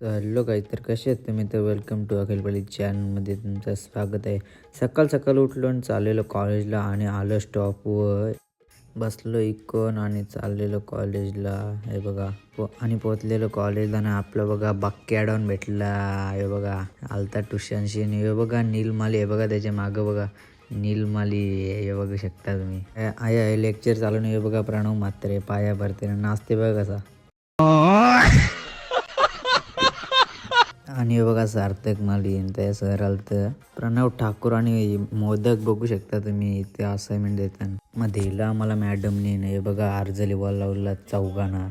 Hello guys, तर कसे आहेत तुम्ही? तर वेलकम टू अखिलपल्ली चॅनलमध्ये तुमचं स्वागत आहे. सकाळ सकाळ उठलो आणि चाललेलो कॉलेजला आणि आलो स्टॉपवर, बसलो इकून आणि चाललेलो कॉलेजला. हे बघा आणि पोचलेलो कॉलेजला ना आपलं बघा बाक्की ॲडॉन भेटला. हे बघा आलता ट्युशनशी. हे बघा नीलमाली, हे बघा त्याच्या मागं बघा नीलमाली, हे बघू शकता तुम्ही. आहे लेक्चर चालू नाही. हे बघा प्रणव म्हात्रे पाया भरते नाचते बघा कसा. आणि हे बघा सार्थक माली त्या सर आलतं. प्रणव ठाकूर आणि मोदक बघू शकता तुम्ही ते असाइनमेंट देताना. मग दिला आम्हाला मॅडमने. हे बघा अर्ज लिवायला लावला चौघांना.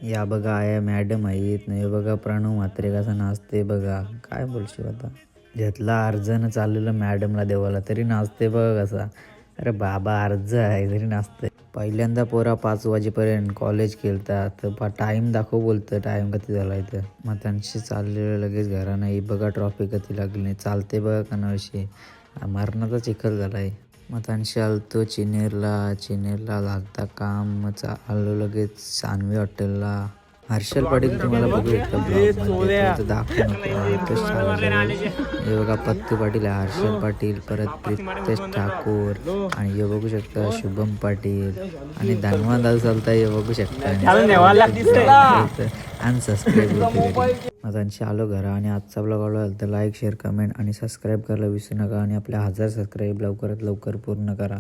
या बघा आया मॅडम आहेत. हे बघा प्रणव म्हात्रे कसा नाचते बघा. काय बोलशील आता. घेतला अर्जनं चाललेलं मॅडमला देवाला तरी नाचते बघा कसा. अरे बाबा अर्ज आहे तरी नाचते. पहिल्यांदा पोरा 5 वाजेपर्यंत कॉलेज खेळतात तर टाईम दाखव बोलतं. टाईम किती झाला इथं. मग त्यांची चाललेलं लगेच घरा नाही. बघा ट्रॉफी कधी लागली नाही. चालते बघा कनावशी. मरणाचा चिखल झाला आहे. मग त्यांशी आलतो चिनेरला लागता काम. मग आलो लगेच सानवी हॉटेलला. हर्षल पाटील तुम्हाला बघू शकता ब्लॉगमध्ये, दाखवू नको. हे बघा पत्तू पाटील, हर्षल पाटील, परत प्रितेश ठाकूर आणि हे बघू शकता शुभम पाटील आणि धन्वंत दादा चालता. हे बघू शकता अनसबस्क्राईब होते. मग त्यांची आलो घरा आणि आजचा ब्लॉग आवडला तर लाईक शेअर कमेंट आणि सबस्क्राईब करायला विसरू नका आणि आपल्या 1000 सबस्क्राईब लवकरात लवकर पूर्ण करा.